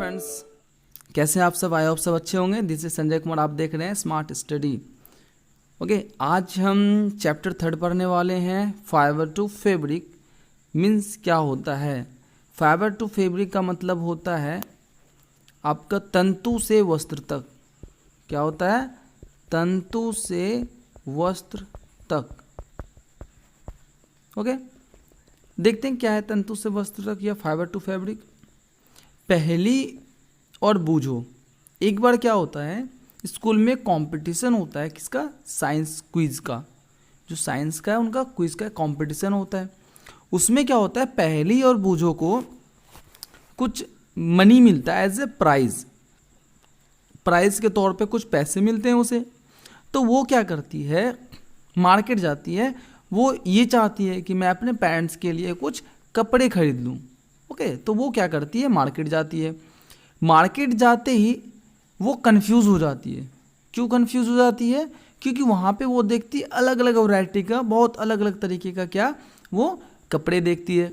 Friends, कैसे हैं आप सब। आई होप सब अच्छे होंगे। दिस इज संजय कुमार, आप देख रहे हैं स्मार्ट स्टडी। ओके, आज हम चैप्टर 3 पढ़ने वाले हैं। फाइबर टू फैब्रिक मीन्स क्या होता है। फाइबर टू फैब्रिक का मतलब होता है आपका तंतु से वस्त्र तक। क्या होता है? तंतु से वस्त्र तक। ओके, देखते हैं क्या है तंतु से वस्त्र तक या फाइबर टू फैब्रिक। पहली और बूझो। एक बार क्या होता है, स्कूल में कंपटीशन होता है किसका? साइंस क्विज का। जो साइंस का है उनका क्विज का कंपटीशन होता है। उसमें क्या होता है, पहली और बूझो को कुछ मनी मिलता है एज ए प्राइज। प्राइज के तौर पे कुछ पैसे मिलते हैं उसे। तो वो क्या करती है, मार्केट जाती है। वो ये चाहती है कि मैं अपने पेरेंट्स के लिए कुछ कपड़े खरीद लूँ। ओके, तो वो क्या करती है, मार्केट जाती है। मार्केट जाते ही वो कंफ्यूज हो जाती है। क्यों कंफ्यूज हो जाती है? क्योंकि वहाँ पे वो देखती है अलग अलग वैरायटी का, बहुत अलग अलग तरीके का क्या वो कपड़े देखती है।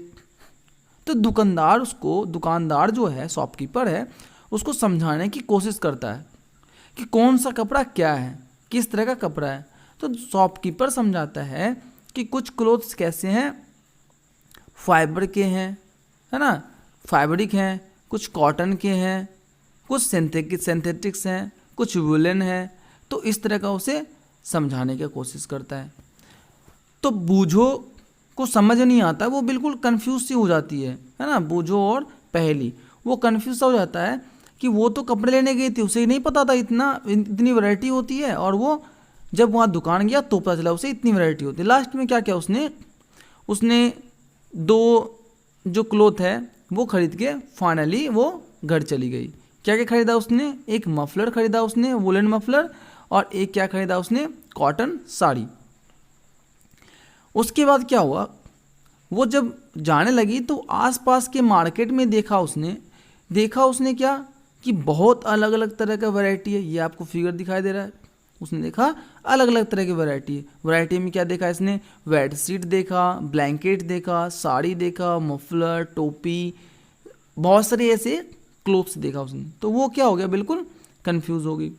तो दुकानदार जो है, शॉपकीपर है, उसको समझाने की कोशिश करता है कि कौन सा कपड़ा क्या है, किस तरह का कपड़ा है। तो शॉपकीपर समझाता है कि कुछ क्लोथ्स कैसे हैं, फाइबर के हैं, है ना, फैब्रिक हैं, कुछ कॉटन के हैं, कुछ सिंथेटिक्स हैं, कुछ वुलन है। तो इस तरह का उसे समझाने की कोशिश करता है। तो बूझो को समझ नहीं आता, वो बिल्कुल कंफ्यूज सी हो जाती है ना। बूझो और पहली वो कंफ्यूज सा हो जाता है कि वो तो कपड़े लेने गई थी, उसे नहीं पता था इतनी वैरायटी होती है। और वो जब वहाँ दुकान गया तो पता चला उसे इतनी वैरायटी होती है। लास्ट में क्या किया उसने दो जो क्लोथ है वो खरीद के फाइनली वो घर चली गई। क्या क्या खरीदा उसने? एक मफलर खरीदा उसने, वुलन मफलर, और एक क्या खरीदा उसने, कॉटन साड़ी। उसके बाद क्या हुआ, वो जब जाने लगी तो आसपास के मार्केट में देखा उसने क्या कि बहुत अलग अलग तरह का वैरायटी है। ये आपको फिगर दिखाई दे रहा है। उसने देखा अलग अलग तरह की वैरायटी है। वैरायटी में क्या देखा इसने? बेडशीट देखा, ब्लैंकेट देखा, साड़ी देखा, मफलर, टोपी, बहुत सारे ऐसे क्लोथ्स देखा उसने। तो वो क्या हो गया, बिल्कुल कंफ्यूज हो गई।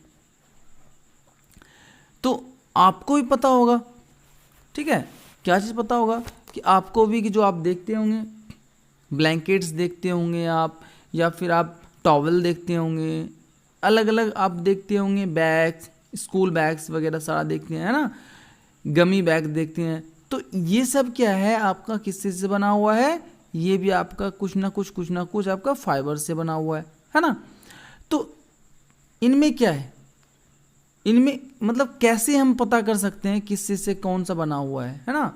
तो आपको भी पता होगा, ठीक है, क्या चीज़ पता होगा कि आपको भी, कि जो आप देखते होंगे ब्लैंकेट्स देखते होंगे आप, या फिर आप टॉवल देखते होंगे, अलग अलग आप देखते होंगे, बैग्स, स्कूल बैग्स वगैरह सारा देखते हैं, है ना, गमी बैग देखते हैं। तो ये सब क्या है, आपका किस चीज़ से बना हुआ है? ये भी आपका कुछ ना कुछ आपका फाइबर से बना हुआ है ना। तो इनमें क्या है, इनमें मतलब कैसे हम पता कर सकते हैं किस चीज़ से कौन सा बना हुआ है ना।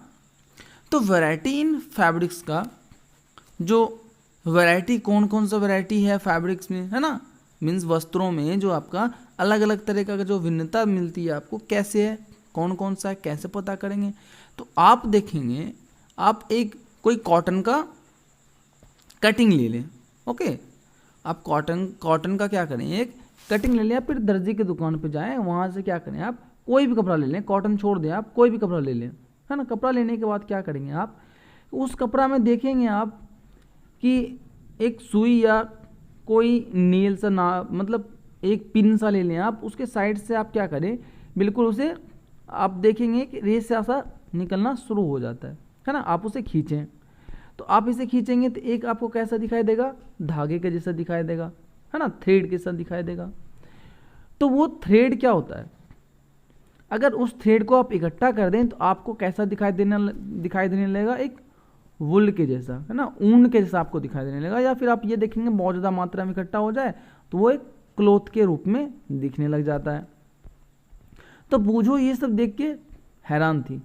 तो वैरायटी इन फैब्रिक्स का, जो वैरायटी कौन सा वैरायटी है फैब्रिक्स में, है ना, मीन्स वस्त्रों में जो आपका अलग अलग तरह का जो भिन्नता मिलती है आपको, कैसे है, कौन सा है, कैसे पता करेंगे? तो आप देखेंगे, आप एक कोई कॉटन का कटिंग ले लें। ओके, आप कॉटन का क्या करें, एक कटिंग ले लें, या फिर दर्जी की दुकान पे जाएं, वहाँ से क्या करें, आप कोई भी कपड़ा ले लें, कॉटन छोड़ दें, आप कोई भी कपड़ा ले लें, है ना। कपड़ा लेने के बाद क्या करेंगे, आप उस कपड़ा में देखेंगे आप कि एक सुई या कोई नील सा ना, मतलब एक पिन सा ले लें आप। उसके साइड से आप क्या करें, बिल्कुल उसे आप देखेंगे कि रेस से ऐसा निकलना शुरू हो जाता है ना। आप उसे खींचें, तो आप इसे खींचेंगे तो एक आपको कैसा दिखाई देगा, धागे के जैसा दिखाई देगा, है ना, थ्रेड के साथ दिखाई देगा। तो वो थ्रेड क्या होता है, अगर उस थ्रेड को आप इकट्ठा कर दें तो आपको कैसा दिखाई देने लगेगा, एक वुल के जैसा, है ना, ऊन के जैसा आपको दिखाई देने लगेगा। या फिर आप ये देखेंगे बहुत ज़्यादा मात्रा में इकट्ठा हो जाए तो वो एक क्लॉथ के रूप में दिखने लग जाता है। तो बूझो ये सब देख के हैरान थी।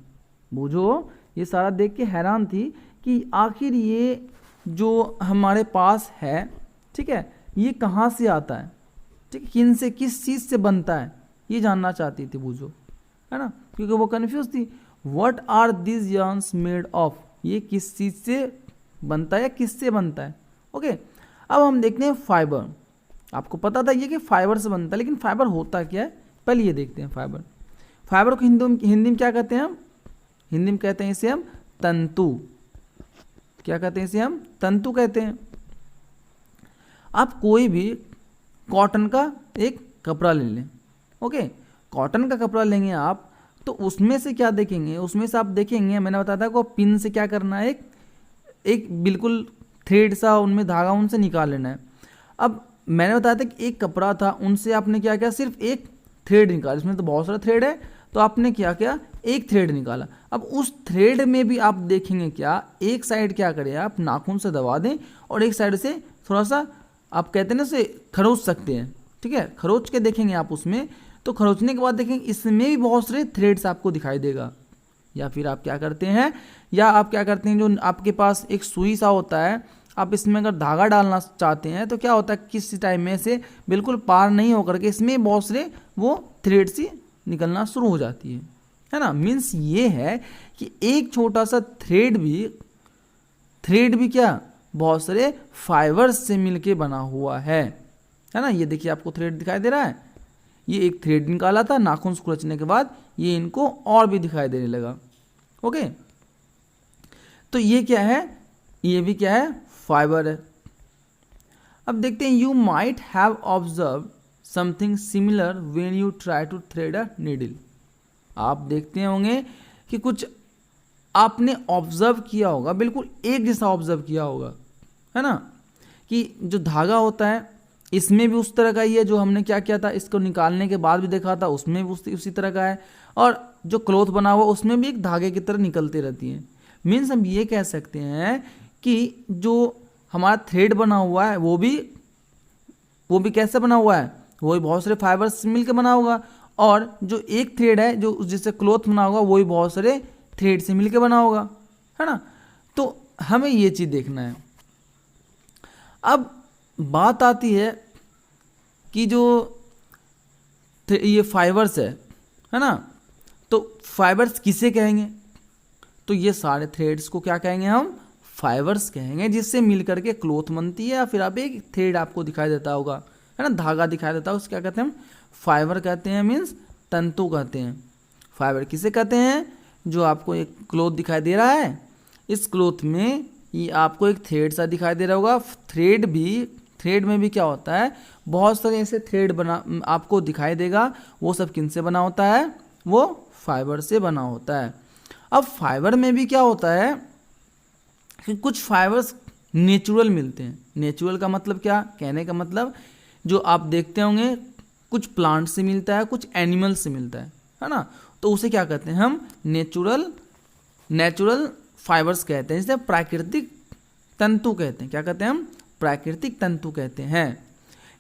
बूझो ये सारा देख के हैरान थी कि आखिर ये जो हमारे पास है, ठीक है, ये कहाँ से आता है, ठीक है, किन से, किस चीज़ से बनता है, ये जानना चाहती थी बूझो, है ना, क्योंकि वो कंफ्यूज थी। What are this yarns made of, ये किस चीज़ से बनता है या किससे बनता है। ओके, अब हम देखते हैं फाइबर। आपको पता था ये कि फाइबर से बनता है, लेकिन फाइबर होता क्या है, पहले ये देखते हैं। फाइबर को हिंदी में क्या कहते हैं हम? हिंदी में कहते हैं इसे हम तंतु। क्या कहते हैं इसे हम? तंतु कहते हैं। आप कोई भी कॉटन का एक कपड़ा ले लें, ओके, कॉटन का कपड़ा लेंगे आप, तो उसमें से क्या देखेंगे, उसमें से आप देखेंगे, मैंने बताया था को पिन से क्या करना है, एक बिल्कुल थ्रेड सा उनमें धागा उनसे निकाल लेना है। अब मैंने बताया था कि एक कपड़ा था, उनसे आपने क्या किया, सिर्फ एक थ्रेड निकाला, इसमें तो बहुत सारा थ्रेड है, तो आपने क्या किया, एक थ्रेड निकाला। अब उस थ्रेड में भी आप देखेंगे क्या, एक साइड क्या करें आप नाखून से दबा दें और एक साइड से थोड़ा सा आप कहते हैं ना से खरोच सकते हैं, ठीक है, खरोच के देखेंगे आप उसमें, तो खरोचने के बाद देखेंगे इसमें भी बहुत सारे थ्रेड्स आपको दिखाई देगा। या फिर आप क्या करते हैं, जो आपके पास एक सुई सा होता है, आप इसमें अगर धागा डालना चाहते हैं तो क्या होता है, किसी टाइम में से बिल्कुल पार नहीं होकर के इसमें बहुत सारे वो थ्रेड सी निकलना शुरू हो जाती है ना। मीन्स ये है कि एक छोटा सा थ्रेड भी क्या बहुत सारे फाइबर्स से मिलके बना हुआ है ना। ये देखिए आपको थ्रेड दिखाई दे रहा है, ये एक थ्रेड निकाला था, नाखून खुरचने के बाद ये इनको और भी दिखाई देने लगा, ओके। तो ये क्या है, ये भी क्या है, फाइबर है। अब देखते हैं, you might have observe something similar when you try to thread a needle. आप देखते होंगे कि कुछ आपने ऑब्जर्व किया होगा, बिल्कुल एक जैसा ऑब्जर्व किया होगा, है ना, कि जो धागा होता है इसमें भी उस तरह का ही है, जो हमने क्या किया था, इसको निकालने के बाद भी देखा था उसमें भी उसी तरह का है, और जो क्लॉथ बना हुआ उसमें भी एक धागे की तरह निकलती रहती है। मीन्स हम ये कह सकते हैं कि जो हमारा थ्रेड बना हुआ है वो भी कैसे बना हुआ है, वो भी बहुत सारे फाइबर्स से मिलकर बना होगा, और जो एक थ्रेड है जो जिससे क्लॉथ बना होगा वो भी बहुत सारे थ्रेड से मिलकर बना होगा, है ना। तो हमें ये चीज़ देखना है। अब बात आती है कि जो ये फाइबर्स है ना, तो फाइबर्स किसे कहेंगे, तो ये सारे थ्रेड्स को क्या कहेंगे, हम फाइबर्स कहेंगे, जिससे मिलकर के क्लॉथ बनती है। या फिर आप एक थ्रेड आपको दिखाई देता होगा, है ना, धागा दिखाई देता है, उसको क्या कहते हैं, हम फाइबर कहते हैं, मीन्स तंतु कहते हैं। फाइबर किसे कहते हैं, जो आपको एक क्लॉथ दिखाई दे रहा है, इस क्लॉथ में ये आपको एक थ्रेड सा दिखाई दे रहा होगा। थ्रेड में भी क्या होता है, बहुत सारे ऐसे थ्रेड बना आपको दिखाई देगा, वो सब किन से बना होता है, वो फाइबर से बना होता है। अब फाइबर में भी क्या होता है कि कुछ फाइबर्स नेचुरल मिलते हैं। नेचुरल का मतलब क्या, कहने का मतलब जो आप देखते होंगे कुछ प्लांट से मिलता है, कुछ एनिमल से मिलता है ना, तो उसे क्या कहते हैं, हम नेचुरल फाइबर्स कहते हैं, जिसे प्राकृतिक तंतु कहते हैं। क्या कहते हैं, हम प्राकृतिक तंतु कहते हैं।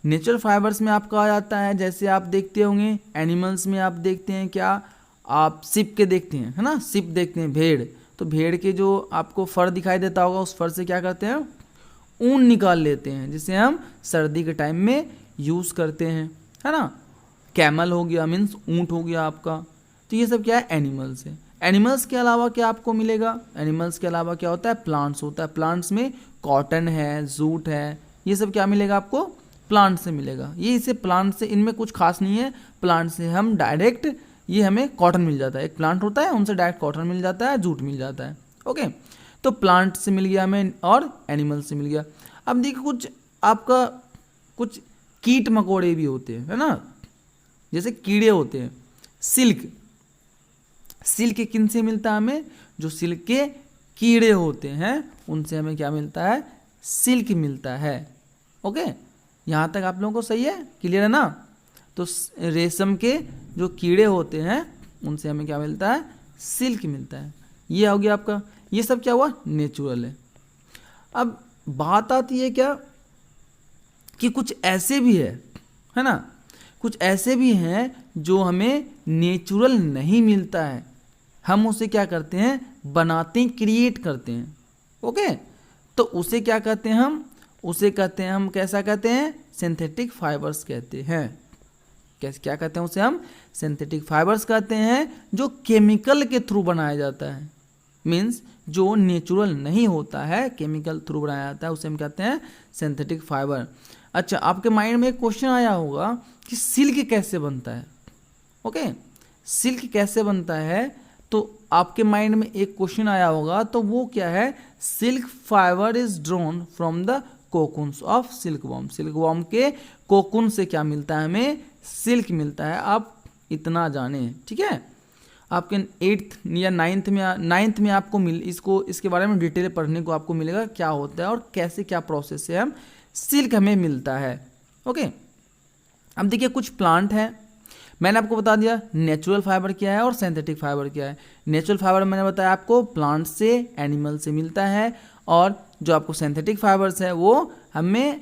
नेचुरल फाइबर्स में आपका आ जाता है, जैसे आप देखते होंगे एनिमल्स में आप देखते हैं क्या, आप सिप के देखते हैं, है ना, सिप देखते हैं, भेड़, तो भेड़ के जो आपको फर दिखाई देता होगा, उस फर से क्या करते हैं, ऊन निकाल लेते हैं, जिसे हम सर्दी के टाइम में यूज़ करते हैं, है ना। कैमल हो गया, मीन्स ऊँट हो गया आपका, तो ये सब क्या है, एनिमल्स है। एनिमल्स के अलावा क्या आपको मिलेगा, एनिमल्स के अलावा क्या होता है, प्लांट्स होता है। प्लांट्स में कॉटन है, जूट है, ये सब क्या मिलेगा आपको, प्लांट से मिलेगा। ये इसे प्लांट से, इनमें कुछ खास नहीं है, प्लांट से हम डायरेक्ट ये हमें कॉटन मिल जाता है। एक प्लांट होता है, उनसे डायरेक्ट कॉटन मिल जाता है, जूट मिल जाता है, ओके। तो प्लांट से मिल गया हमें और एनिमल से मिल गया। अब देखिए कुछ कीट मकोड़े भी होते हैं, है ना, जैसे कीड़े होते हैं। सिल्क किन से मिलता है हमें, जो सिल्क के कीड़े होते हैं उनसे हमें क्या मिलता है, सिल्क मिलता है, ओके। यहाँ तक आप लोगों को सही है, क्लियर है ना। तो रेशम के जो कीड़े होते हैं उनसे हमें क्या मिलता है, सिल्क मिलता है। ये हो गया आपका, ये सब क्या हुआ, नेचुरल है। अब बात आती है क्या कि कुछ ऐसे भी है ना, कुछ ऐसे भी हैं जो हमें नेचुरल नहीं मिलता है, हम उसे क्या करते हैं, बनाते हैं, क्रिएट करते हैं, ओके। तो उसे क्या कहते हैं, उसे कहते हैं हम कैसा कहते हैं, सिंथेटिक फाइबर्स कहते हैं। क्या कहते हैं उसे, हम सिंथेटिक फाइबर्स कहते हैं, जो केमिकल के थ्रू बनाया जाता है। मीन्स जो नेचुरल नहीं होता है, केमिकल थ्रू बनाया जाता है, उसे हम कहते हैं सिंथेटिक फाइबर। अच्छा, आपके माइंड में एक क्वेश्चन आया होगा कि सिल्क कैसे बनता है, ओके। सिल्क कैसे बनता है, तो आपके माइंड में एक क्वेश्चन आया होगा, तो वो क्या है, silk fibre is drawn from the cocoons of silkworm. Silkworm के कोकुन से क्या मिलता है हमें? सिल्क मिलता है। आप इतना जाने, ठीक है। आपके 8th या 9th में आपको इसके बारे में डिटेल पढ़ने को आपको मिलेगा, क्या होता है और कैसे क्या प्रोसेस से हम सिल्क हमें मिलता है। ओके, अब देखिए कुछ प्लांट है, मैंने आपको बता दिया नेचुरल फाइबर क्या है और सिंथेटिक फाइबर क्या है। नेचुरल फाइबर मैंने बताया आपको प्लांट से, एनिमल से मिलता है, और जो आपको सिंथेटिक फाइबर्स है वो हमें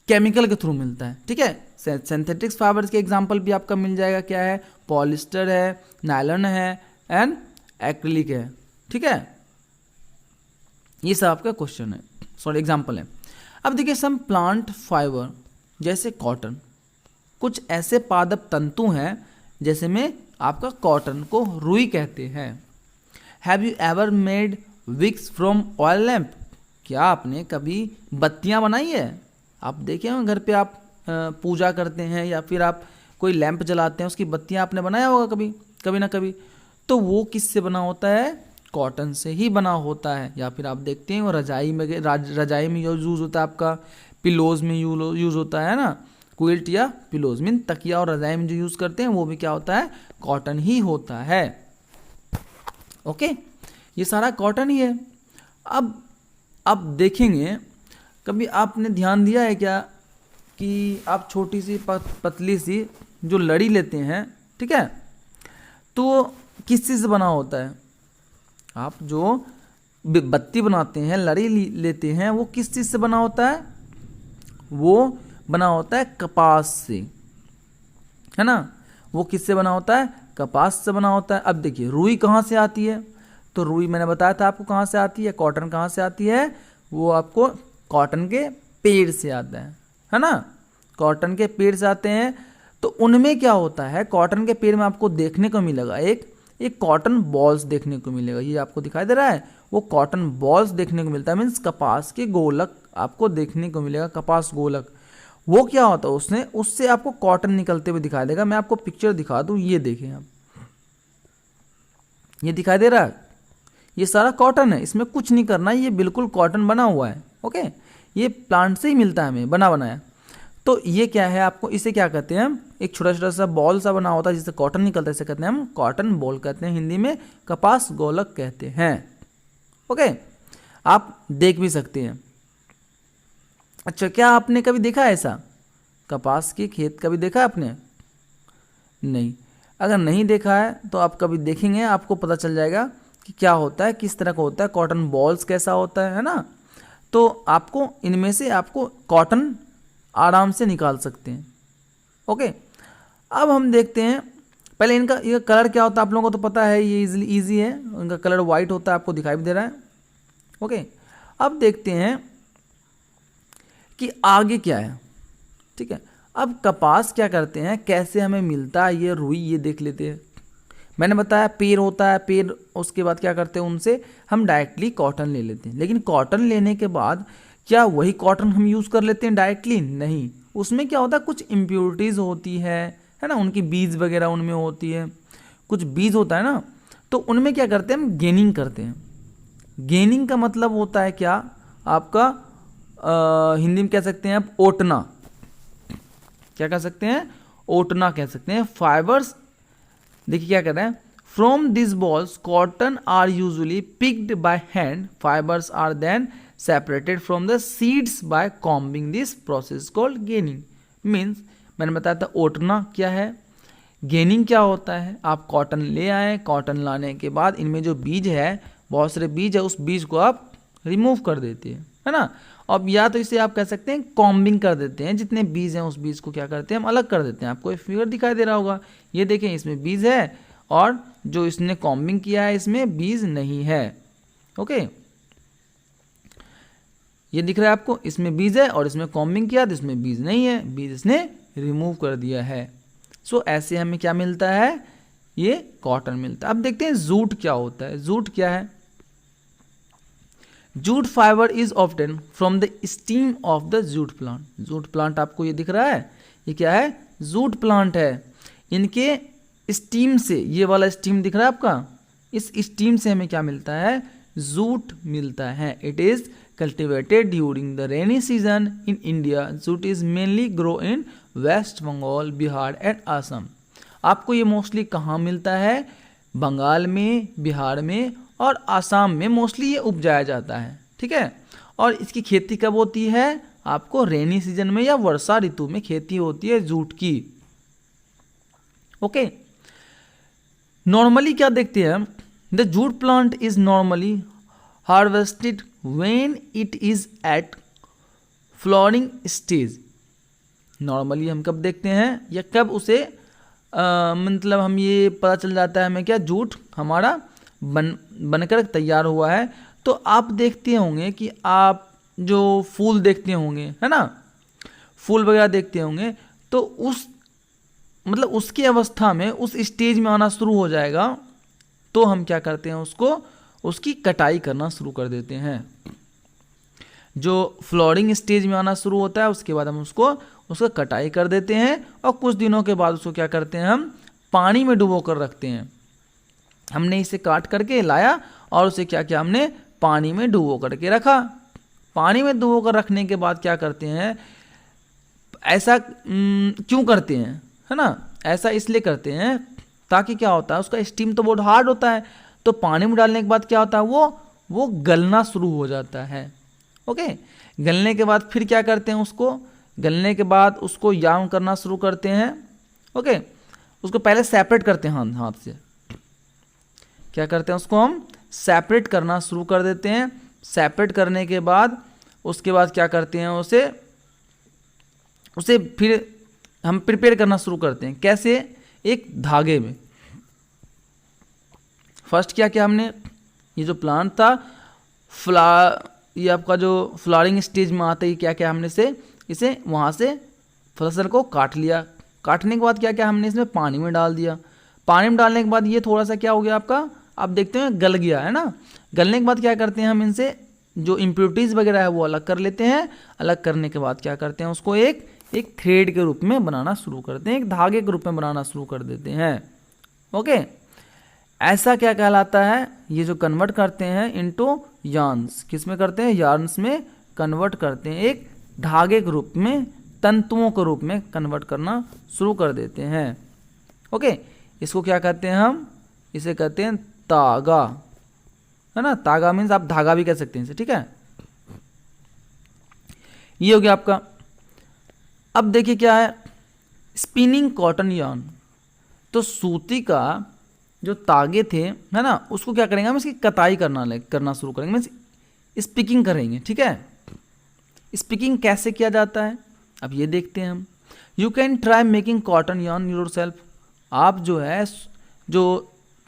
केमिकल के थ्रू मिलता है, ठीक है। सिंथेटिक फाइबर्स के एग्जांपल भी आपका मिल जाएगा, क्या है? पॉलिस्टर है, नायलॉन है एंड एक्रिलिक है, ठीक है। ये सब आपका क्वेश्चन है, सॉरी एग्जांपल है। अब देखिए सम प्लांट फाइबर जैसे कॉटन, कुछ ऐसे पादप तंतु हैं जैसे में आपका कॉटन को रुई कहते हैं। Have you ever made wicks from oil lamp? क्या आपने कभी बत्तियां बनाई है? आप देखे हो घर पे आप पूजा करते हैं या फिर आप कोई लैंप जलाते हैं, उसकी बत्तियां आपने बनाया होगा कभी ना कभी। तो वो किससे बना होता है? कॉटन से ही बना होता है। या फिर आप देखते हैं वो रजाई में यूज होता है, आपका पिलोज में यूज होता है ना, क्विल्ट या पिलोज मीन तकिया और रजाई में जो यूज करते हैं वो भी क्या होता है? कॉटन ही होता है। ओके, ये सारा कॉटन ही है। अब देखेंगे, कभी आपने ध्यान दिया है क्या कि आप छोटी सी पतली सी जो लड़ी लेते हैं, ठीक है, तो किस चीज़ से बना होता है? आप जो बत्ती बनाते हैं, लड़ी लेते हैं, वो किस चीज़ से बना होता है? वो बना होता है कपास से, है ना। वो किससे बना होता है? कपास से बना होता है। अब देखिए रुई कहाँ से आती है? तो रुई मैंने बताया था आपको कहाँ से आती है। कॉटन कहाँ से आती है? वो आपको कॉटन के पेड़ से आता है ना। कॉटन के पेड़ से आते हैं। तो उनमें क्या होता है? कॉटन के पेड़ में आपको देखने को मिलेगा एक कॉटन बॉल्स देखने को मिलेगा। ये आपको दिखाई दे रहा है, वो कॉटन बॉल्स देखने को मिलता है, मीन्स कपास के गोलक आपको देखने को मिलेगा, कपास गोलक। वो क्या होता है? उससे आपको कॉटन निकलते हुए दिखाई देगा। मैं आपको पिक्चर दिखा दूं, ये देखें आप, ये दिखाई दे रहा है, ये सारा कॉटन है, इसमें कुछ नहीं करना है, ये बिल्कुल कॉटन बना हुआ है। ओके, ये प्लांट से ही मिलता है हमें बनाया। तो ये क्या है? आपको इसे क्या कहते हैं? हम एक छोटा छोटा सा बॉल सा बना होता है जिससे कॉटन निकलता है, इसे कहते हैं हम कॉटन बॉल कहते हैं, हिंदी में कपास गोलक कहते हैं। ओके, आप देख भी सकते हैं। अच्छा, क्या आपने कभी देखा है ऐसा? कपास के खेत कभी देखा है आपने? नहीं। अगर नहीं देखा है तो आप कभी देखेंगे, आपको पता चल जाएगा कि क्या होता है, किस तरह का होता है, कॉटन बॉल्स कैसा होता है ना। तो आपको इनमें से आपको कॉटन आराम से निकाल सकते हैं। ओके, अब हम देखते हैं पहले इनका ये कलर क्या होता है। आप लोगों को तो पता है, ये इजी है, इनका कलर वाइट होता है, आपको दिखाई भी दे रहा है। ओके, अब देखते हैं कि आगे क्या है, ठीक है। अब कपास क्या करते हैं, कैसे हमें मिलता है ये रुई, ये देख लेते हैं। मैंने बताया पेड़ होता है, पेड़ उसके बाद क्या करते हैं, उनसे हम डायरेक्टली कॉटन ले लेते हैं। लेकिन कॉटन लेने के बाद क्या वही कॉटन हम यूज़ कर लेते हैं डायरेक्टली? नहीं, उसमें क्या होता है, कुछ इम्प्योरिटीज़ होती है ना, उनकी बीज वगैरह उनमें होती है, कुछ बीज होता है ना, तो उनमें क्या करते हैं हम गेनिंग करते हैं। गेनिंग का मतलब होता है क्या आपका, हिंदी में कह सकते हैं आप ओटना। क्या कह सकते हैं? ओटना कह सकते हैं। फाइबर्स देखिए क्या कर रहे हैं, from this balls cotton are usually picked by hand, fibres are then separated from the seeds by combing, this process called ginning. Means मैंने बताया था ओटना क्या है, गेनिंग क्या होता है। आप कॉटन ले आए, कॉटन लाने के बाद इनमें जो बीज है, बहुत सारे बीज है, उस बीज को आप रिमूव कर देते हैं, है ना। अब या तो इसे आप कह सकते हैं कॉम्बिंग कर देते हैं, जितने बीज हैं उस बीज को क्या करते हैं हम अलग कर देते हैं। आपको एक फिगर दिखाई दे रहा होगा, ये देखें, इसमें बीज है और जो इसने कॉम्बिंग किया है इसमें बीज नहीं है। ओके, ये दिख रहा है आपको, इसमें बीज है और इसमें कॉम्बिंग किया तो इसमें बीज नहीं है, बीज इसने रिमूव कर दिया है। सो ऐसे हमें क्या मिलता है, ये कॉटन मिलता है। अब देखते हैं जूट क्या होता है। जूट क्या है? Jute fibre is obtain from the steam of the jute plant. Jute plant आपको ये दिख रहा है, ये क्या है? जूट प्लांट है। इनके स्टीम से, ये वाला स्टीम दिख रहा है आपका, इस स्टीम से हमें क्या मिलता है? जूट मिलता है। It is cultivated during the rainy season in India. Jute is mainly grow in West Bengal, Bihar and Assam. आपको ये मोस्टली कहाँ मिलता है? बंगाल में, बिहार में और आसाम में मोस्टली ये उपजाया जाता है, ठीक है। और इसकी खेती कब होती है? आपको रेनी सीजन में या वर्षा ऋतु में खेती होती है जूट की। ओके, नॉर्मली क्या देखते हैं हम? The jute plant is normally harvested when it is at flowering stage. Normally हम कब देखते हैं या कब उसे मतलब हम ये पता चल जाता है हमें क्या जूट हमारा बनकर तैयार हुआ है। तो आप देखते होंगे कि आप जो फूल देखते होंगे, है ना, फूल वगैरह देखते होंगे, तो उस मतलब उसकी अवस्था में उस स्टेज में आना शुरू हो जाएगा, तो हम क्या करते हैं उसको उसकी कटाई करना शुरू कर देते हैं। जो फ्लावरिंग स्टेज में आना शुरू होता है उसके बाद हम उसका कटाई कर देते हैं और कुछ दिनों के बाद उसको क्या करते हैं हम पानी में डुबो कर रखते हैं। हमने इसे काट करके लाया और उसे क्या किया, हमने पानी में डुबो करके रखा। पानी में डुबो कर रखने के बाद क्या करते हैं, ऐसा क्यों करते हैं, है ना, ऐसा इसलिए करते हैं ताकि क्या होता है उसका स्टीम तो बहुत हार्ड होता है, तो पानी में डालने के बाद क्या होता है वो गलना शुरू हो जाता है। ओके, गलने के बाद फिर क्या करते हैं उसको, गलने के बाद उसको याम करना शुरू करते हैं। ओके, उसको पहले सेपरेट करते हैं हाथ से, क्या करते हैं उसको हम सेपरेट करना शुरू कर देते हैं। सेपरेट करने के बाद उसके बाद क्या करते हैं उसे फिर हम प्रिपेयर करना शुरू करते हैं। कैसे? एक धागे में। फर्स्ट क्या किया हमने, ये जो प्लांट था ये आपका जो फ्लावरिंग स्टेज में आते ही क्या किया हमने इसे वहाँ से फसल को काट लिया। काटने के बाद क्या किया हमने इसमें पानी में डाल दिया। पानी में डालने के बाद ये थोड़ा सा क्या हो गया आपका, आप देखते हैं गल गया, है ना। गलने के बाद क्या करते हैं हम इनसे जो इम्प्योरिटीज़ वगैरह है वो अलग कर लेते हैं। अलग करने के बाद क्या करते हैं उसको एक थ्रेड के रूप में बनाना शुरू करते हैं, एक धागे के रूप में बनाना शुरू कर देते हैं। ओके, ऐसा क्या कहलाता है, ये जो कन्वर्ट करते हैं इनटू यार्न्स, किस में करते हैं, यार्न्स में कन्वर्ट करते हैं, एक धागे के रूप में, तंतुओं के रूप में कन्वर्ट करना शुरू कर देते हैं। ओके, इसको क्या कहते हैं हम, इसे कहते हैं तागा, है ना। तागा मीन्स आप धागा भी कह सकते हैं इसे, ठीक है। ये हो गया आपका। अब देखिए क्या है, स्पिनिंग कॉटन यार्न। तो सूती का जो तागे थे, है ना, उसको क्या करेंगे हम, इसकी कताई करना शुरू करेंगे, मीन्स स्पिकिंग करेंगे, ठीक है। स्पिकिंग कैसे किया जाता है अब ये देखते हैं हम। You can try making cotton yarn your self. आप जो है जो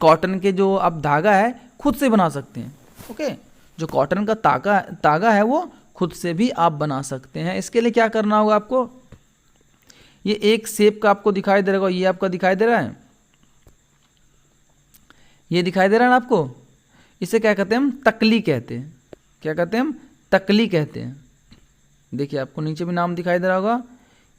कॉटन के जो आप धागा है खुद से बना सकते हैं। ओके, जो कॉटन का तागा है वो खुद से भी आप बना सकते हैं। इसके लिए क्या करना होगा आपको, ये एक शेप का आपको दिखाई दे रहा होगा, ये आपका दिखाई दे रहा है, ये दिखाई दे रहा है ना आपको, इसे क्या कहते हैं हम, तकली कहते हैं। क्या कहते हैं हम, तकली कहते हैं। देखिए आपको नीचे भी नाम दिखाई दे रहा होगा,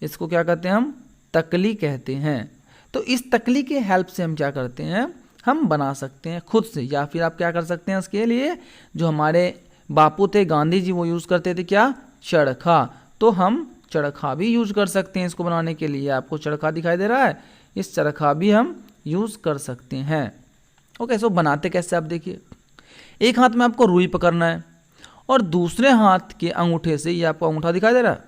इसको क्या कहते हैं हम, तकली कहते हैं। तो इस तकली के हेल्प से हम क्या करते हैं, हम बना सकते हैं खुद से। या फिर आप क्या कर सकते हैं, इसके लिए जो हमारे बापू थे, गांधी जी, वो यूज़ करते थे क्या, चरखा। तो हम चरखा भी यूज कर सकते हैं इसको बनाने के लिए। आपको चरखा दिखाई दे रहा है, इस चरखा भी हम यूज़ कर सकते हैं। ओके, सो बनाते कैसे आप देखिए। एक हाथ में आपको रुई पकड़ना है और दूसरे हाथ के अंगूठे से, ये आपको अंगूठा दिखाई दे रहा है,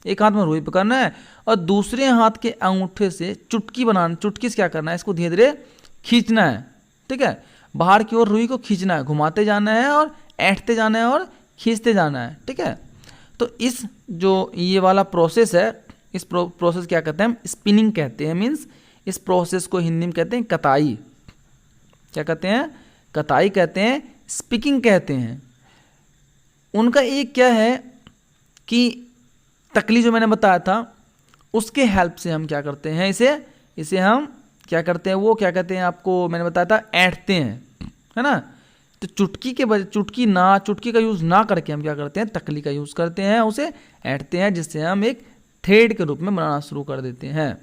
एक हाथ में रुई पकड़ना है और दूसरे हाथ के अंगूठे से चुटकी से क्या करना है, इसको धीरे धीरे खींचना है, ठीक है। बाहर की ओर रुई को खींचना है, घुमाते जाना है और ऐंठते जाना है और खींचते जाना है, ठीक है। तो इस जो ये वाला प्रोसेस है, इस प्रोसेस क्या कहते हैं हम, स्पिनिंग कहते हैं। मीन्स इस प्रोसेस को हिंदी में कहते हैं कताई। क्या कहते हैं, कताई कहते हैं, स्पिकिंग कहते हैं। उनका एक क्या है कि तकली जो मैंने बताया था उसके हेल्प से हम क्या करते हैं, इसे हम क्या करते हैं, वो क्या कहते हैं आपको मैंने बताया था, ऐंठते हैं, है ना। तो चुटकी का यूज़ ना करके हम क्या करते हैं, तकली का यूज़ करते हैं, उसे ऐंठते हैं, जिससे हम एक थ्रेड के रूप में बनाना शुरू कर देते हैं।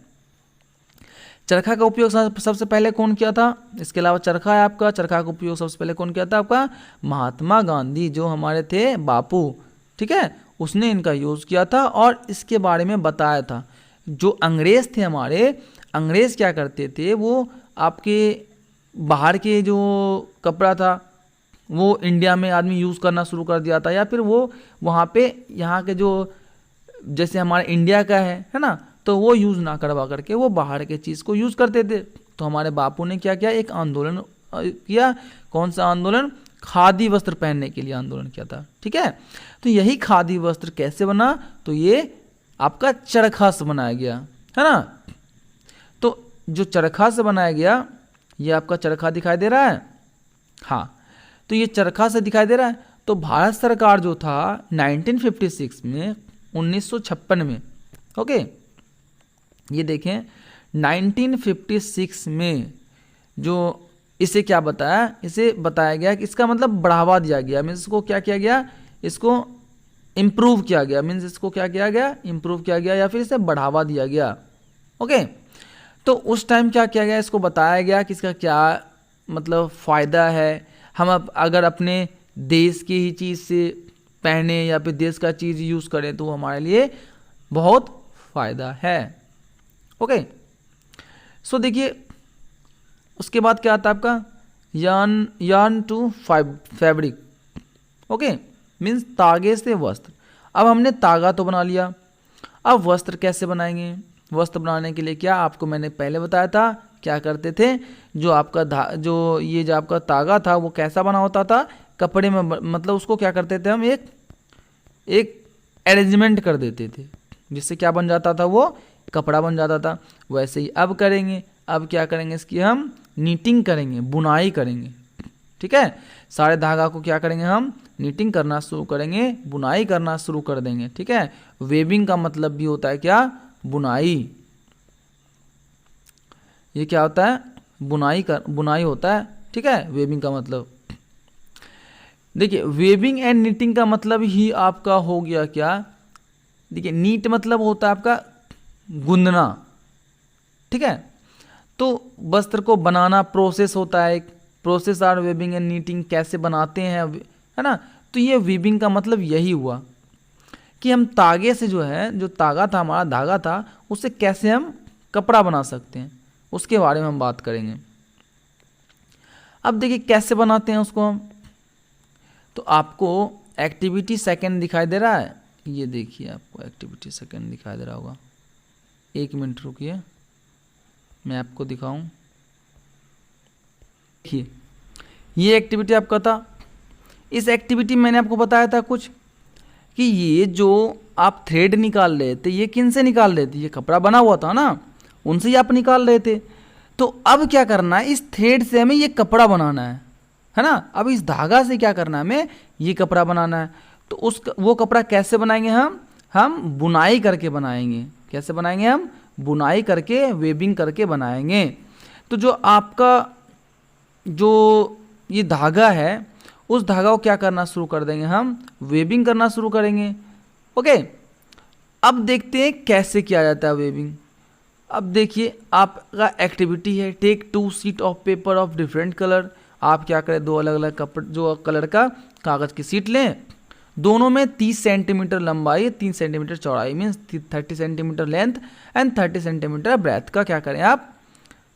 चरखा का उपयोग सबसे पहले कौन किया था? इसके अलावा चरखा है आपका, चरखा का उपयोग सबसे पहले कौन किया था आपका? महात्मा गांधी, जो हमारे थे बापू, ठीक है, उसने इनका यूज़ किया था और इसके बारे में बताया था। जो अंग्रेज़ थे हमारे, अंग्रेज़ क्या करते थे, वो आपके बाहर के जो कपड़ा था वो इंडिया में आदमी यूज़ करना शुरू कर दिया था, या फिर वो वहाँ पे यहाँ के जो जैसे हमारे इंडिया का है ना, तो वो यूज़ ना करवा करके वो बाहर के चीज़ को यूज़ करते थे। तो हमारे बापू ने क्या किया, एक आंदोलन किया। कौन सा आंदोलन? खादी वस्त्र पहनने के लिए आंदोलन किया था, ठीक है। तो यही खादी वस्त्र कैसे बना? तो ये आपका चरखा से बनाया गया, है ना। तो जो चरखा से बनाया गया, ये आपका चरखा दिखाई दे रहा है, हाँ, तो ये चरखा से दिखाई दे रहा है। तो भारत सरकार जो था 1956 में, 1956 में, ओके, ये देखें 1956 में जो इसे क्या बताया, इसे बताया गया कि इसका मतलब बढ़ावा दिया गया, मीन्स इसको क्या किया गया, इसको इम्प्रूव किया गया, मीन्स इसको क्या किया गया, इम्प्रूव किया गया, या फिर इसे बढ़ावा दिया गया, ओके। तो उस टाइम क्या किया गया, इसको बताया गया कि इसका क्या मतलब फ़ायदा है। हम अगर अपने देश की ही चीज़ से पहने या फिर देश का चीज़ यूज़ करें तो वो हमारे लिए बहुत फ़ायदा है, ओके। सो देखिए उसके बाद क्या आता है आपका, yarn to fabric, okay, means तागे से वस्त्र। अब हमने तागा तो बना लिया, अब वस्त्र कैसे बनाएंगे? वस्त्र बनाने के लिए क्या, आपको मैंने पहले बताया था, क्या करते थे, जो आपका जो ये जो आपका तागा था वो कैसा बना होता था, कपड़े में, मतलब उसको क्या करते थे हम, एक अरेंजमेंट कर देते थे, जिससे क्या बन जाता था, वो कपड़ा बन जाता था। वैसे ही अब करेंगे, अब क्या करेंगे, इसकी हम नीटिंग करेंगे, बुनाई करेंगे, ठीक है। सारे धागा को क्या करेंगे, हम नीटिंग करना शुरू करेंगे, बुनाई करना शुरू कर देंगे, ठीक है। वेबिंग का मतलब भी होता है क्या, बुनाई। ये क्या होता है, बुनाई होता है, ठीक है, वेबिंग का मतलब। देखिए वेबिंग एंड नीटिंग का मतलब ही आपका हो गया क्या, देखिए नीट मतलब होता है आपका गूंदना, ठीक है। तो वस्त्र को बनाना प्रोसेस होता है, एक process are weaving and knitting, कैसे बनाते हैं, है ना। तो ये वीबिंग का मतलब यही हुआ कि हम तागे से जो है, जो तागा था हमारा, धागा था, उससे कैसे हम कपड़ा बना सकते हैं, उसके बारे में हम बात करेंगे। अब देखिए कैसे बनाते हैं उसको हम, तो आपको एक्टिविटी सेकंड दिखाई दे रहा है, ये देखिए आपको एक्टिविटी सेकंड दिखाई दे रहा होगा, 1 मिनट रुकिए मैं आपको दिखाऊं। देखिए ये एक्टिविटी आपका था, इस एक्टिविटी मैंने आपको बताया था कुछ कि ये जो आप थ्रेड निकाल रहे थे, ये किन से निकाल रहे थे, ये कपड़ा बना हुआ था ना, उनसे ही आप निकाल रहे थे। तो अब क्या करना है, इस थ्रेड से हमें ये कपड़ा बनाना है ना। अब इस धागा से क्या करना है, हमें ये कपड़ा बनाना है। तो वो कपड़ा कैसे बनाएंगे हम बुनाई करके बनाएंगे। कैसे बनाएंगे, हम बुनाई करके, वेबिंग करके बनाएंगे। तो जो आपका जो ये धागा है, उस धागा को क्या करना शुरू कर देंगे, हम वेबिंग करना शुरू करेंगे, ओके। अब देखते हैं कैसे किया जाता है वेबिंग। अब देखिए आपका एक्टिविटी है, take 2 sheet of paper of different colour. आप क्या करें, 2 अलग अलग जो कलर का कागज़ की शीट लें, दोनों में 30 सेंटीमीटर लंबाई, 3 सेंटीमीटर चौड़ाई, means 30 centimetre length and 30 centimetre breath का क्या करें, आप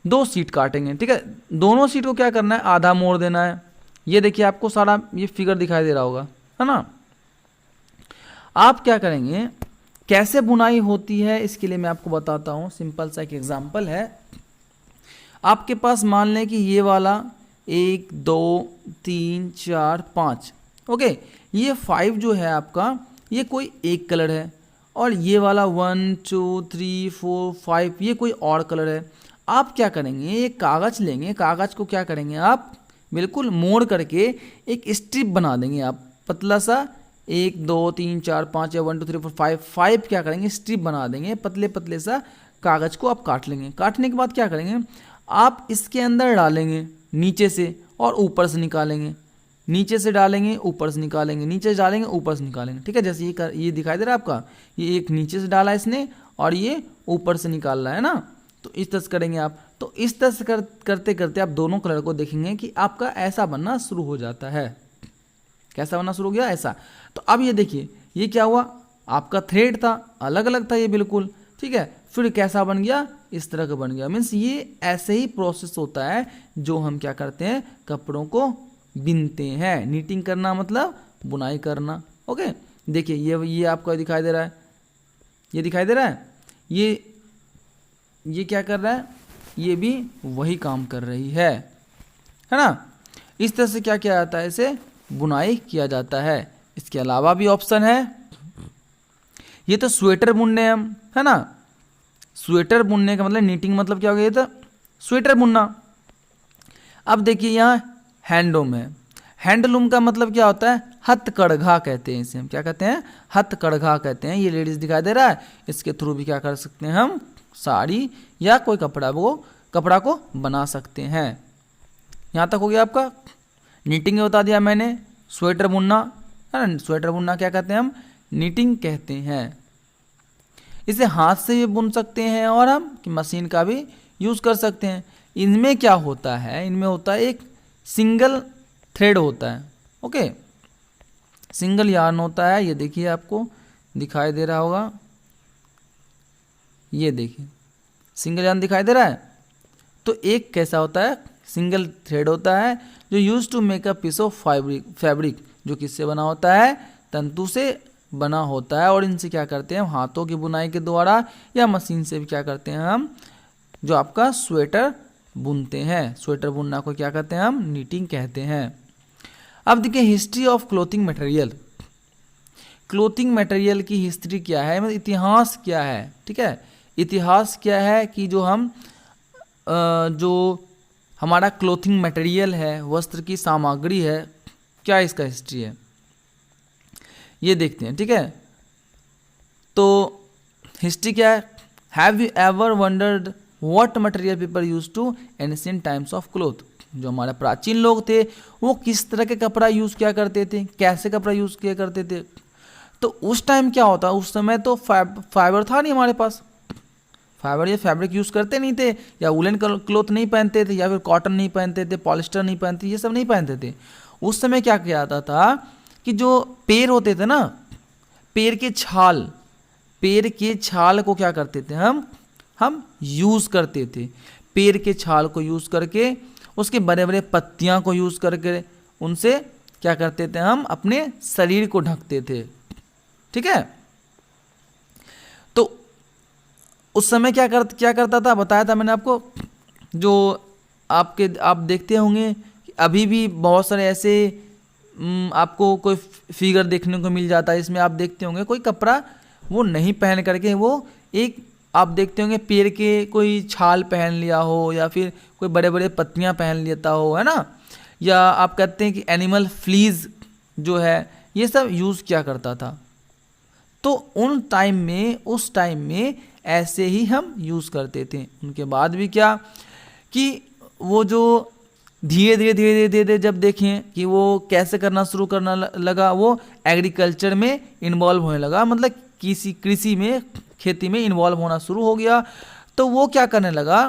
2 शीट काटेंगे, ठीक है। दोनों शीट को क्या करना है, आधा मोड़ देना है। ये देखिए आपको सारा ये फिगर दिखाई दे रहा होगा, है ना। आप क्या करेंगे, कैसे बुनाई होती है इसके लिए मैं आपको बताता हूँ। सिंपल सा एक एग्जांपल है। आपके पास मान लें कि ये वाला 1 2 3 4 5, ओके, ये 5 जो है आपका, ये कोई एक कलर है, और ये वाला 1 2 3 4 5 ये कोई और कलर है। आप क्या करेंगे, एक कागज़ लेंगे, कागज़ को क्या करेंगे, आप बिल्कुल मोड़ करके एक स्ट्रिप बना देंगे, आप पतला सा 1 2 3 4 5 या 1 2 3 4 5 क्या करेंगे, स्ट्रिप बना देंगे, पतले पतले सा कागज़ को आप काट लेंगे। काटने के बाद क्या करेंगे, आप इसके अंदर डालेंगे नीचे से और ऊपर से निकालेंगे, नीचे से डालेंगे ऊपर से निकालेंगे, नीचे से डालेंगे ऊपर से निकालेंगे, ठीक है। जैसे ये दिखाई दे रहा है आपका, ये एक नीचे से डाला इसने और ये ऊपर से निकाल रहा है ना। तो इस तरह से करेंगे आप। तो इस तरह से करते करते आप दोनों कलर को देखेंगे कि आपका ऐसा बनना शुरू हो जाता है। कैसा बनना शुरू हो गया? ऐसा। तो अब ये देखिए, ये क्या हुआ, आपका थ्रेड था, अलग अलग था ये बिल्कुल, ठीक है। फिर कैसा बन गया? इस तरह का बन गया। मीन्स ये ऐसे ही प्रोसेस होता है जो हम क्या करते हैं, कपड़ों को बिनते हैं। नीटिंग करना मतलब बुनाई करना। ओके, देखिए ये आपको दिखाई दे रहा है, ये दिखाई दे रहा है, ये क्या कर रहा है, ये भी वही काम कर रही है ना। इस तरह से क्या किया जाता है, इसे बुनाई किया जाता है। इसके अलावा भी ऑप्शन है। ये तो स्वेटर बुनने हम, है ना। स्वेटर बुनने का मतलब नीटिंग मतलब क्या हो गया, ये तो स्वेटर बुनना। अब देखिए यहाँ हैंडलूम है। हैंडलूम का मतलब क्या होता है, हथकरघा कहते हैं इसे हम। क्या कहते हैं? हथकरघा कहते हैं। ये लेडीज दिखाई दे रहा है, इसके थ्रू भी क्या कर सकते हैं हम, साड़ी या कोई कपड़ा को बना सकते हैं। यहाँ तक हो गया आपका। नीटिंग बता दिया मैंने, स्वेटर बुनना है ना। स्वेटर बुनना क्या कहते हैं हम, नीटिंग कहते हैं। इसे हाथ से भी बुन सकते हैं और हम कि मशीन का भी यूज़ कर सकते हैं। इनमें क्या होता है, इनमें होता है एक सिंगल थ्रेड होता है। ओके, सिंगल यार्न होता है। ये देखिए आपको दिखाई दे रहा होगा, ये देखिए सिंगल यार्न दिखाई दे रहा है। तो एक कैसा होता है, सिंगल थ्रेड होता है जो use to make a piece of fabric, जो किससे बना होता है, तंतु से बना होता है। और इनसे क्या करते हैं, हाथों की बुनाई के द्वारा या मशीन से भी क्या करते हैं हम, जो आपका स्वेटर बुनते हैं। स्वेटर बुनना को क्या कहते हैं हम, नीटिंग कहते हैं। अब देखिए history of clothing material. Clothing material की हिस्ट्री क्या है, मतलब इतिहास क्या है, ठीक है। इतिहास क्या है कि जो हम जो हमारा क्लोथिंग मटेरियल है, वस्त्र की सामग्री है, क्या इसका हिस्ट्री है, ये देखते हैं, ठीक है। तो हिस्ट्री क्या है, have you ever wondered what material people use to ancient times of cloth. जो हमारे प्राचीन लोग थे वो किस तरह के कपड़ा यूज़ किया करते थे, कैसे कपड़ा यूज़ किया करते थे। तो उस टाइम क्या होता, उस समय तो फाइबर था नहीं हमारे पास, फाइबर या फैब्रिक यूज़ करते नहीं थे, या वुलन क्लोथ नहीं पहनते थे, या फिर कॉटन नहीं पहनते थे, पॉलिस्टर नहीं पहनते, ये सब नहीं पहनते थे। उस समय क्या किया जाता था कि जो पेड़ होते थे ना, पेड़ के छाल को क्या करते थे हम यूज़ करते थे। पेड़ के छाल को यूज़ करके, उसके बड़े बड़े पत्तियां को यूज़ करके, उनसे क्या करते थे हम, अपने शरीर को ढकते थे, ठीक है। तो उस समय क्या करता था, बताया था मैंने आपको। जो आप देखते होंगे अभी भी बहुत सारे ऐसे आपको कोई फिगर देखने को मिल जाता है, इसमें आप देखते होंगे कोई कपड़ा वो नहीं पहन करके, वो एक आप देखते होंगे पेड़ के कोई छाल पहन लिया हो, या फिर कोई बड़े बड़े पत्तियां पहन लेता हो, है ना। या आप कहते हैं कि एनिमल फ्लीज जो है, ये सब यूज़ किया करता था। तो उस टाइम में ऐसे ही हम यूज़ करते थे। उनके बाद भी क्या कि वो जो धीरे धीरे जब देखें कि वो कैसे करना शुरू करना लगा, वो एग्रीकल्चर में इन्वॉल्व होने लगा, मतलब कृषि में, खेती में इन्वॉल्व होना शुरू हो गया। तो वो क्या करने लगा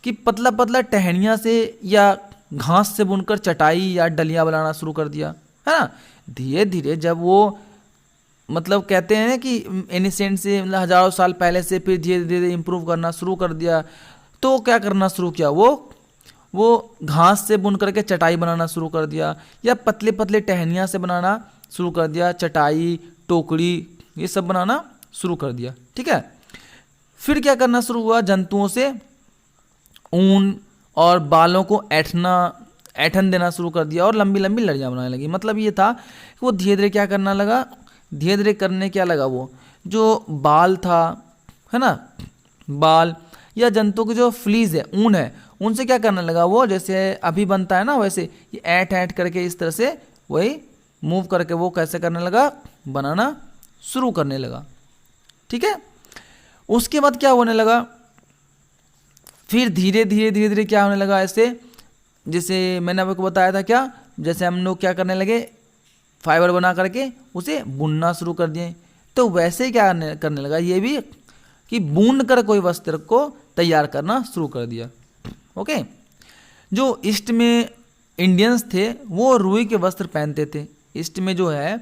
कि पतला पतला टहनियाँ से या घास से बुनकर चटाई या डलियाँ बनाना शुरू कर दिया, है ना। धीरे धीरे जब वो मतलब कहते हैं कि एनिसेंट से मतलब हजारों साल पहले से फिर धीरे धीरे इम्प्रूव करना शुरू कर दिया। तो क्या करना शुरू किया, वो घास से बुन करके चटाई बनाना शुरू कर दिया, या पतले पतले टहनियाँ से बनाना शुरू कर दिया, चटाई, टोकरी, ये सब बनाना शुरू कर दिया, ठीक है। फिर क्या करना शुरू हुआ, जंतुओं से ऊन और बालों को ऐठन देना शुरू कर दिया और लंबी लंबी लड़ियाँ बनाने लगी। मतलब ये था कि वो धीरे धीरे क्या करना लगा, धीरे धीरे करने क्या लगा, वो जो बाल था, है ना, बाल या जंतु के जो फ्लीज है, ऊन है, उनसे क्या करने लगा, वो जैसे अभी बनता है ना वैसे ये ऐठ करके इस तरह से वही मूव करके वो कैसे करने लगा, बनाना शुरू करने लगा, ठीक है। उसके बाद क्या होने लगा, फिर धीरे धीरे क्या होने लगा, ऐसे जैसे मैंने आपको बताया था क्या, जैसे हम लोग क्या करने लगे, फाइबर बना करके उसे बुनना शुरू कर दिए। तो वैसे ही क्या करने लगा ये भी कि बुन कर कोई वस्त्र को तैयार करना शुरू कर दिया। ओके, जो ईस्ट में इंडियंस थे वो रुई के वस्त्र पहनते थे। ईस्ट में जो है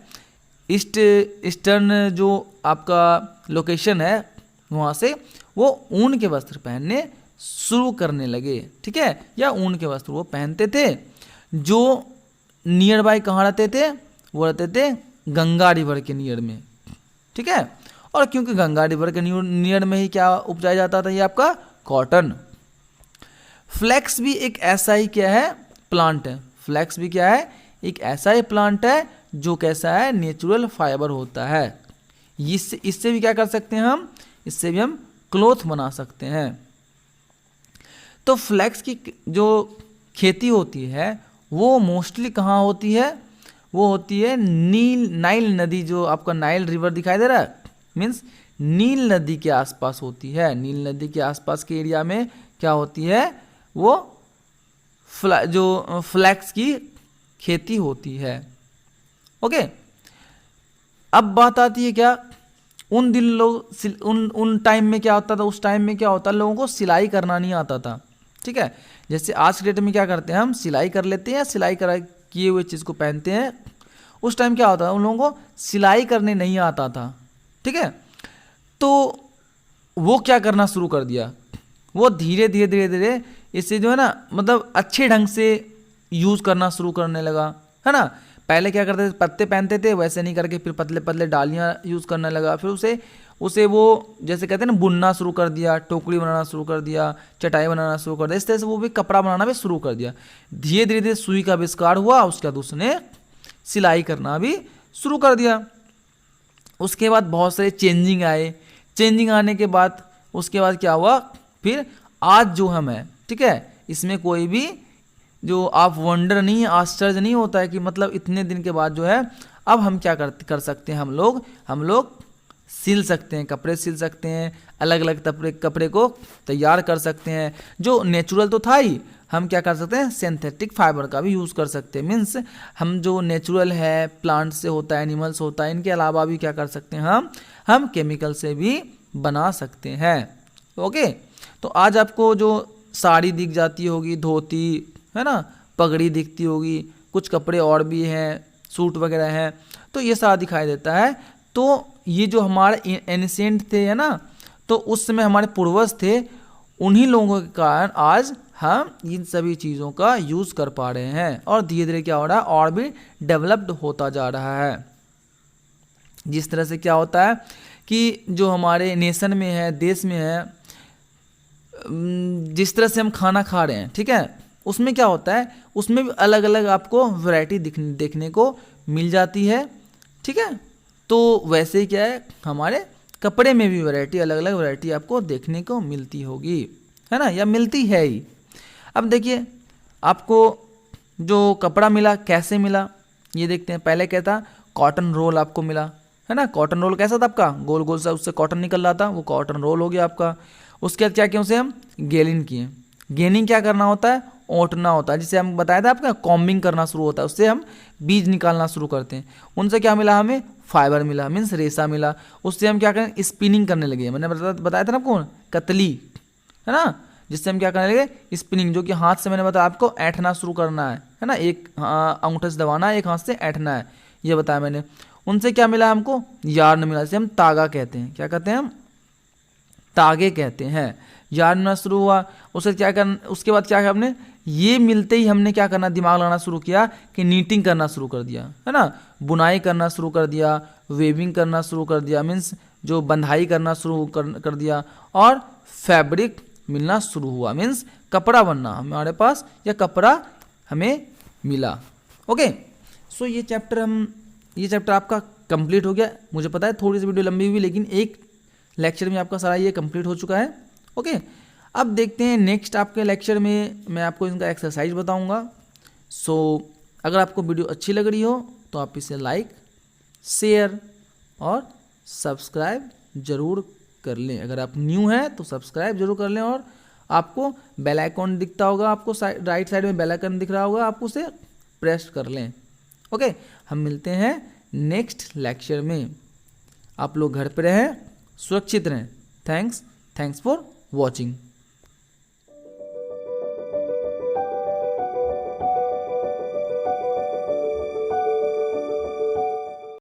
ईस्टर्न जो आपका लोकेशन है वहाँ से वो ऊन के वस्त्र पहनने शुरू करने लगे, ठीक है, या ऊन के वस्त्र वो पहनते थे। जो नियर बाय कहाँ रहते थे, वो रहते थे गंगा रिवर के नियर में, ठीक है। और क्योंकि गंगा रिवर के नियर में ही क्या उपजाया जाता था, ये आपका कॉटन। फ्लैक्स भी एक ऐसा ही क्या है, प्लांट है। फ्लैक्स भी क्या है, एक ऐसा ही प्लांट है जो कैसा है, नेचुरल फाइबर होता है। इससे भी क्या कर सकते हैं हम, इससे भी हम क्लोथ बना सकते हैं। तो फ्लैक्स की जो खेती होती है वो मोस्टली कहाँ होती है, वो होती है नाइल नदी, जो आपका नाइल रिवर दिखाई दे रहा है, मीन्स नील नदी के आसपास होती है। नील नदी के आसपास के एरिया में क्या होती है, वो जो फ्लैक्स की खेती होती है। ओके, अब बात आती है क्या, उन दिन लोग उन टाइम में क्या होता था, उस टाइम में क्या होता, लोगों को सिलाई करना नहीं आता था, ठीक है। जैसे आज के डेट में क्या करते हैं, हम सिलाई कर लेते हैं, सिलाई करा किए हुए चीज़ को पहनते हैं। उस टाइम क्या होता था, उन लोगों को सिलाई करने नहीं आता था, ठीक है। तो वो क्या करना शुरू कर दिया, वो धीरे धीरे धीरे धीरे इससे जो है ना, मतलब अच्छे ढंग से यूज़ करना शुरू करने लगा, है ना। पहले क्या करते थे, पत्ते पहनते थे, वैसे नहीं करके फिर पतले पतले डालियाँ यूज़ करने लगा। फिर उसे वो जैसे कहते हैं ना, बुनना शुरू कर दिया, टोकरी बनाना शुरू कर दिया, चटाई बनाना शुरू कर दिया। इस तरह से वो भी कपड़ा बनाना भी शुरू कर दिया। धीरे धीरे धीरे सुई का आविष्कार हुआ, उसके बाद उसने सिलाई करना भी शुरू कर दिया। उसके बाद बहुत सारे चेंजिंग आए। चेंजिंग आने के बाद उसके बाद क्या हुआ, फिर आज जो हम है, ठीक है, इसमें कोई भी जो आप वंडर नहीं, आश्चर्य नहीं होता है कि मतलब इतने दिन के बाद जो है अब हम क्या कर सकते हैं, हम लोग सिल सकते हैं, कपड़े सिल सकते हैं, अलग अलग कपड़े को तैयार कर सकते हैं। जो नेचुरल तो था ही, हम क्या कर सकते हैं, सिंथेटिक फाइबर का भी यूज़ कर सकते हैं। मीन्स हम जो नेचुरल है, प्लांट से होता है, एनिमल्स होता है, इनके अलावा भी क्या कर सकते हैं, हम केमिकल से भी बना सकते हैं। ओके, तो आज आपको जो साड़ी दिख जाती होगी, धोती है ना, पगड़ी दिखती होगी, कुछ कपड़े और भी हैं, सूट वगैरह हैं, तो ये सारा दिखाई देता है। तो ये जो हमारे एनिसेंट थे, है ना, तो उस समय हमारे पूर्वज थे, उन्हीं लोगों के कारण आज हम इन सभी चीज़ों का यूज़ कर पा रहे हैं। और धीरे धीरे क्या हो रहा है, और भी डेवलप्ड होता जा रहा है। जिस तरह से क्या होता है कि जो हमारे नेशन में है, देश में है, जिस तरह से हम खाना खा रहे हैं, ठीक है, उसमें क्या होता है, उसमें भी अलग अलग आपको वैरायटी देखने को मिल जाती है, ठीक है। तो वैसे ही क्या है, हमारे कपड़े में भी वैरायटी, अलग अलग वैरायटी आपको देखने को मिलती होगी, है ना, या मिलती है ही। अब देखिए, आपको जो कपड़ा मिला, कैसे मिला, ये देखते हैं। पहले क्या था, कॉटन रोल आपको मिला, है ना। कॉटन रोल कैसा था आपका, गोल गोल सा, उससे कॉटन निकल रहा था, वो कॉटन रोल हो गया आपका। उसके बाद क्या किया, उसे हम गेलिन किए। गेनिंग क्या करना होता है, ओटना होता है, जिसे हम बताया था आपका, कॉम्बिंग करना शुरू होता है, उससे हम बीज निकालना शुरू करते हैं। उनसे क्या मिला, हमें फाइबर मिला, मीन्स रेशा मिला। उससे हम क्या करें, स्पिनिंग करने लगे। मैंने बताया था ना आपको, कतली, है ना, जिससे हम क्या करने लगे, स्पिनिंग, जो कि हाथ से मैंने बताया आपको ऐंठना शुरू करना है ना, एक अंगूठे से दबाना है, एक हाथ से ऐंठना है, ये बताया मैंने। उनसे क्या मिला हमको, यार्न मिला, जिसे हम तागा कहते हैं। क्या कहते हैं हम, तागे कहते हैं। यार्न मिलना शुरू हुआ। उसके बाद क्या किया हमने, ये मिलते ही हमने क्या करना, दिमाग लगाना शुरू किया कि नीटिंग करना शुरू कर दिया, है ना, बुनाई करना शुरू कर दिया, वेविंग करना शुरू कर दिया, मीन्स जो बंधाई करना शुरू कर दिया, और फैब्रिक मिलना शुरू हुआ, मीन्स कपड़ा बनना हमारे पास, या कपड़ा हमें मिला। ओके, सो ये चैप्टर आपका कंप्लीट हो गया। मुझे पता है थोड़ी सी वीडियो लंबी हुई, लेकिन एक लेक्चर में आपका सारा ये कंप्लीट हो चुका है। ओके, अब देखते हैं नेक्स्ट आपके लेक्चर में मैं आपको इनका एक्सरसाइज बताऊंगा। सो अगर आपको वीडियो अच्छी लग रही हो तो आप इसे लाइक, शेयर और सब्सक्राइब जरूर कर लें। अगर आप न्यू हैं तो सब्सक्राइब जरूर कर लें, और आपको बेल आइकॉन दिखता होगा, आपको राइट साइड में बेल आइकन दिख रहा होगा, आप उसे प्रेस कर लें। ओके, हम मिलते हैं नेक्स्ट लेक्चर में। आप लोग घर पे रहें, सुरक्षित रहें। Thanks for watching.